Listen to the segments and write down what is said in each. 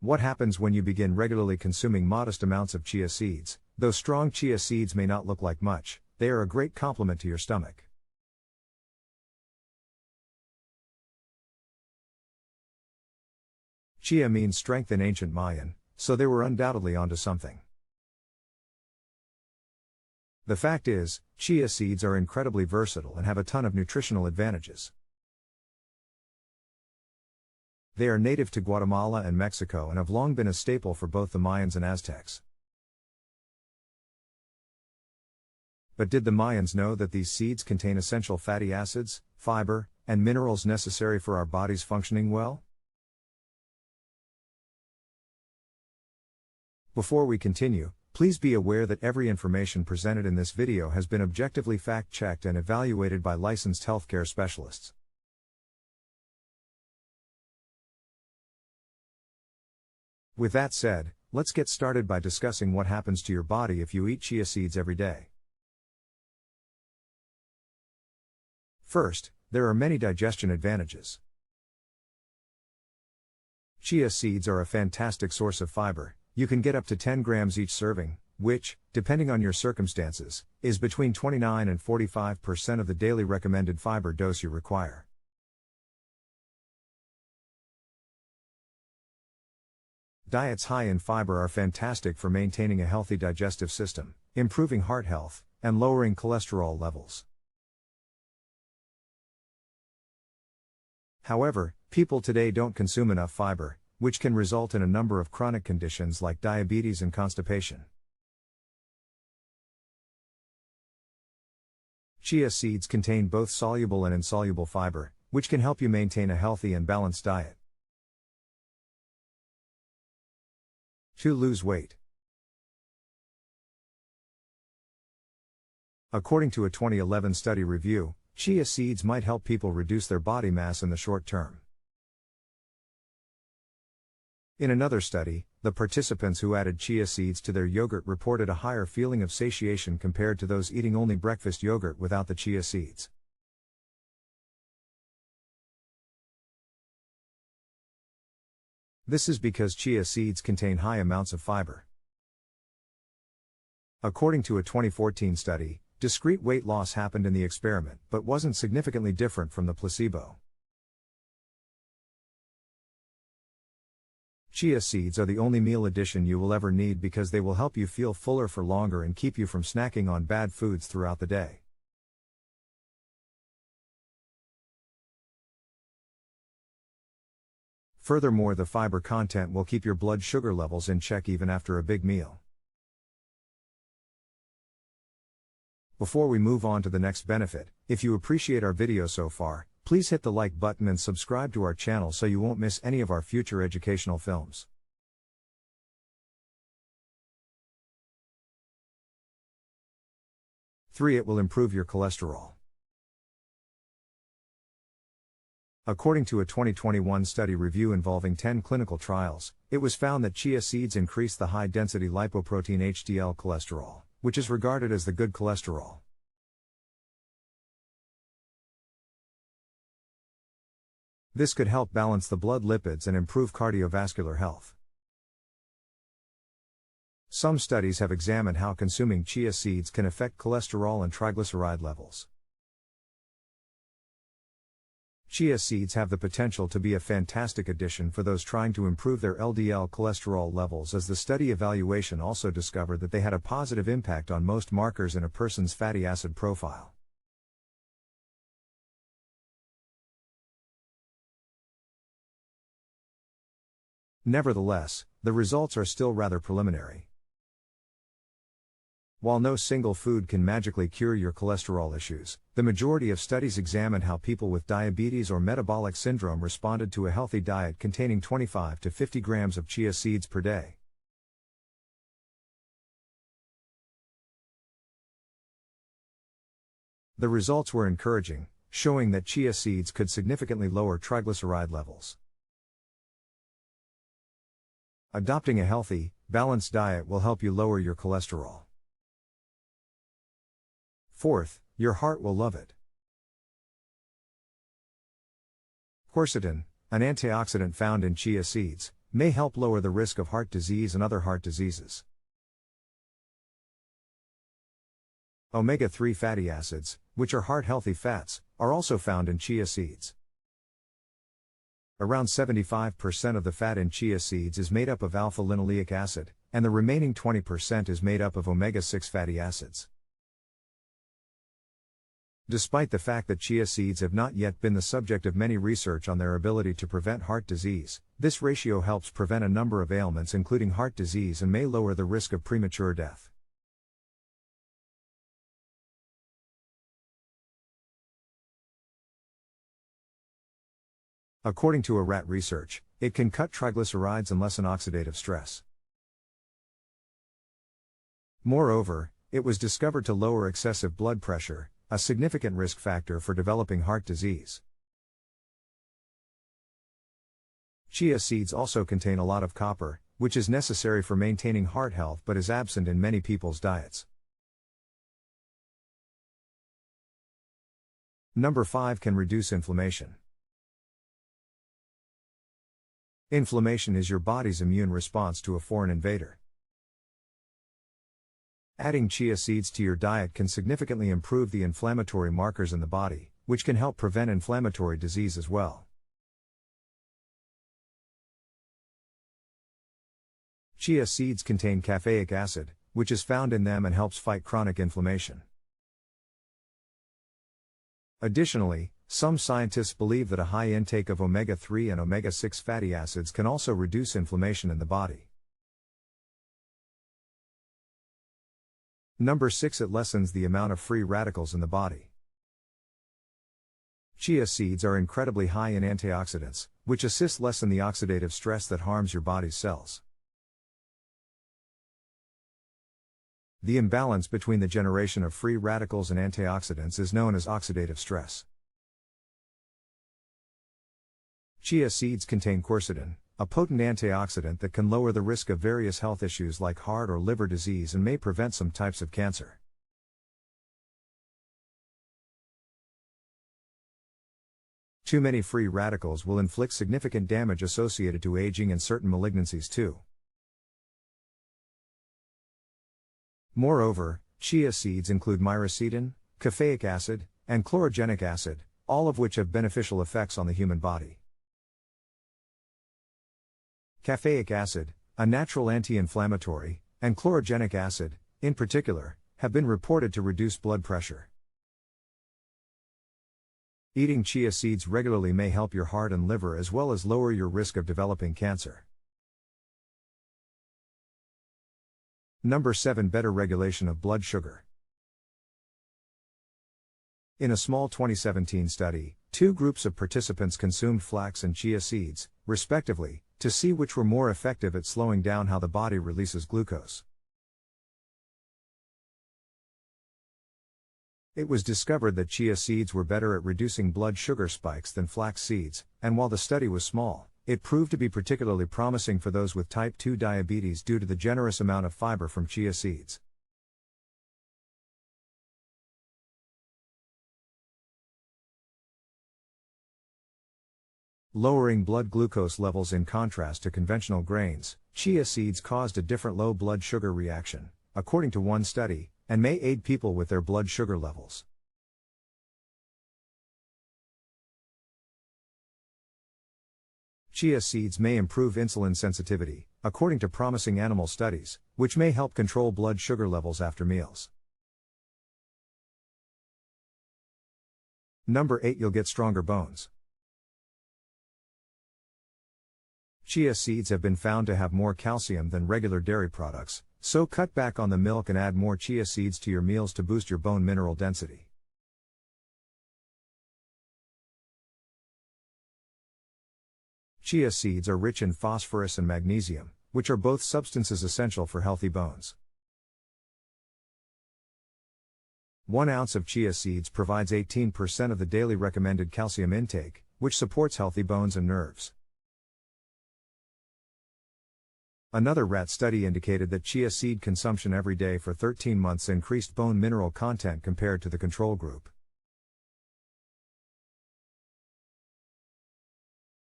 What happens when you begin regularly consuming modest amounts of chia seeds? Though strong chia seeds may not look like much, they are a great complement to your stomach. Chia means strength in ancient Mayan, so they were undoubtedly onto something. The fact is, chia seeds are incredibly versatile and have a ton of nutritional advantages. They are native to Guatemala and Mexico and have long been a staple for both the Mayans and Aztecs. But did the Mayans know that these seeds contain essential fatty acids, fiber, and minerals necessary for our bodies functioning well? Before we continue, please be aware that every information presented in this video has been objectively fact-checked and evaluated by licensed healthcare specialists. With that said, let's get started by discussing what happens to your body if you eat chia seeds every day. First, there are many digestion advantages. Chia seeds are a fantastic source of fiber. You can get up to 10 grams each serving, which, depending on your circumstances, is between 29 and 45% of the daily recommended fiber dose you require. Diets high in fiber are fantastic for maintaining a healthy digestive system, improving heart health, and lowering cholesterol levels. However, people today don't consume enough fiber, which can result in a number of chronic conditions like diabetes and constipation. Chia seeds contain both soluble and insoluble fiber, which can help you maintain a healthy and balanced diet. To lose weight. According to a 2011 study review, chia seeds might help people reduce their body mass in the short term. In another study, the participants who added chia seeds to their yogurt reported a higher feeling of satiation compared to those eating only breakfast yogurt without the chia seeds. This is because chia seeds contain high amounts of fiber. According to a 2014 study, discrete weight loss happened in the experiment but wasn't significantly different from the placebo. Chia seeds are the only meal addition you will ever need because they will help you feel fuller for longer and keep you from snacking on bad foods throughout the day. Furthermore, the fiber content will keep your blood sugar levels in check even after a big meal. Before we move on to the next benefit, if you appreciate our video so far, please hit the like button and subscribe to our channel so you won't miss any of our future educational films. Three, it will improve your cholesterol. According to a 2021 study review involving 10 clinical trials, it was found that chia seeds increase the high-density lipoprotein HDL cholesterol, which is regarded as the good cholesterol. This could help balance the blood lipids and improve cardiovascular health. Some studies have examined how consuming chia seeds can affect cholesterol and triglyceride levels. Chia seeds have the potential to be a fantastic addition for those trying to improve their LDL cholesterol levels, as the study evaluation also discovered that they had a positive impact on most markers in a person's fatty acid profile. Nevertheless, the results are still rather preliminary. While no single food can magically cure your cholesterol issues, the majority of studies examined how people with diabetes or metabolic syndrome responded to a healthy diet containing 25 to 50 grams of chia seeds per day. The results were encouraging, showing that chia seeds could significantly lower triglyceride levels. Adopting a healthy, balanced diet will help you lower your cholesterol. Fourth, your heart will love it. Quercetin, an antioxidant found in chia seeds, may help lower the risk of heart disease and other heart diseases. Omega-3 fatty acids, which are heart-healthy fats, are also found in chia seeds. Around 75% of the fat in chia seeds is made up of alpha-linoleic acid, and the remaining 20% is made up of omega-6 fatty acids. Despite the fact that chia seeds have not yet been the subject of many research on their ability to prevent heart disease, this ratio helps prevent a number of ailments including heart disease and may lower the risk of premature death. According to a rat research, it can cut triglycerides and lessen oxidative stress. Moreover, it was discovered to lower excessive blood pressure, a significant risk factor for developing heart disease. Chia seeds also contain a lot of copper, which is necessary for maintaining heart health but is absent in many people's diets. Number 5 can reduce inflammation. Inflammation is your body's immune response to a foreign invader. Adding chia seeds to your diet can significantly improve the inflammatory markers in the body, which can help prevent inflammatory disease as well. Chia seeds contain caffeic acid, which is found in them and helps fight chronic inflammation. Additionally, some scientists believe that a high intake of omega-3 and omega-6 fatty acids can also reduce inflammation in the body. Number 6, it lessens the amount of free radicals in the body. Chia seeds are incredibly high in antioxidants, which assist lessen the oxidative stress that harms your body's cells. The imbalance between the generation of free radicals and antioxidants is known as oxidative stress. Chia seeds contain quercetin, a potent antioxidant that can lower the risk of various health issues like heart or liver disease and may prevent some types of cancer. Too many free radicals will inflict significant damage associated to aging and certain malignancies too. Moreover, chia seeds include myricetin, caffeic acid, and chlorogenic acid, all of which have beneficial effects on the human body. Caffeic acid, a natural anti-inflammatory, and chlorogenic acid, in particular, have been reported to reduce blood pressure. Eating chia seeds regularly may help your heart and liver as well as lower your risk of developing cancer. Number 7, better regulation of blood sugar. In a small 2017 study, 2 groups of participants consumed flax and chia seeds, respectively, to see which were more effective at slowing down how the body releases glucose. It was discovered that chia seeds were better at reducing blood sugar spikes than flax seeds, and while the study was small, it proved to be particularly promising for those with type 2 diabetes due to the generous amount of fiber from chia seeds. Lowering blood glucose levels. In contrast to conventional grains, chia seeds caused a different low blood sugar reaction, according to one study, and may aid people with their blood sugar levels. Chia seeds may improve insulin sensitivity, according to promising animal studies, which may help control blood sugar levels after meals. Number 8, you'll get stronger bones. Chia seeds have been found to have more calcium than regular dairy products, so cut back on the milk and add more chia seeds to your meals to boost your bone mineral density. Chia seeds are rich in phosphorus and magnesium, which are both substances essential for healthy bones. 1 ounce of chia seeds provides 18% of the daily recommended calcium intake, which supports healthy bones and nerves. Another rat study indicated that chia seed consumption every day for 13 months increased bone mineral content compared to the control group.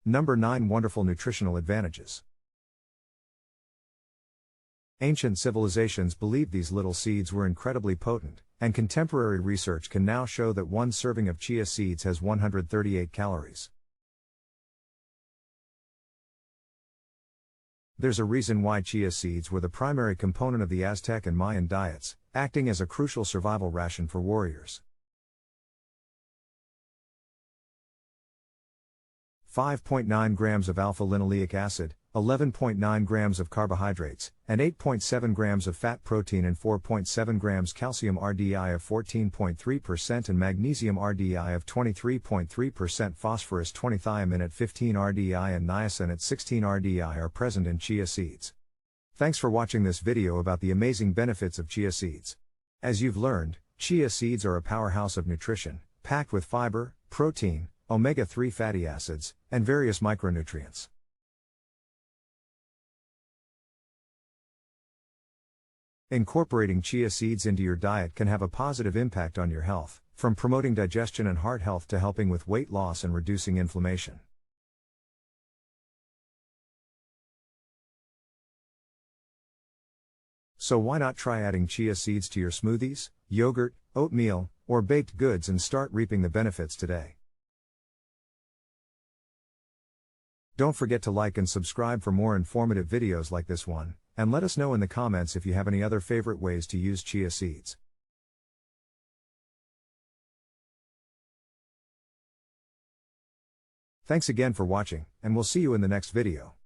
Number 9, wonderful nutritional advantages. Ancient civilizations believed these little seeds were incredibly potent, and contemporary research can now show that one serving of chia seeds has 138 calories. There's a reason why chia seeds were the primary component of the Aztec and Mayan diets, acting as a crucial survival ration for warriors. 5.9 grams of alpha-linoleic acid, 11.9 grams of carbohydrates, and 8.7 grams of fat protein and 4.7 grams calcium RDI of 14.3% and magnesium RDI of 23.3%, phosphorus 20, thiamine at 15 RDI and niacin at 16 RDI are present in chia seeds. Thanks for watching this video about the amazing benefits of chia seeds. As you've learned, chia seeds are a powerhouse of nutrition, packed with fiber, protein, omega-3 fatty acids, and various micronutrients. Incorporating chia seeds into your diet can have a positive impact on your health, from promoting digestion and heart health to helping with weight loss and reducing inflammation. So why not try adding chia seeds to your smoothies, yogurt, oatmeal, or baked goods and start reaping the benefits today? Don't forget to like and subscribe for more informative videos like this one, and let us know in the comments if you have any other favorite ways to use chia seeds. Thanks again for watching, and we'll see you in the next video.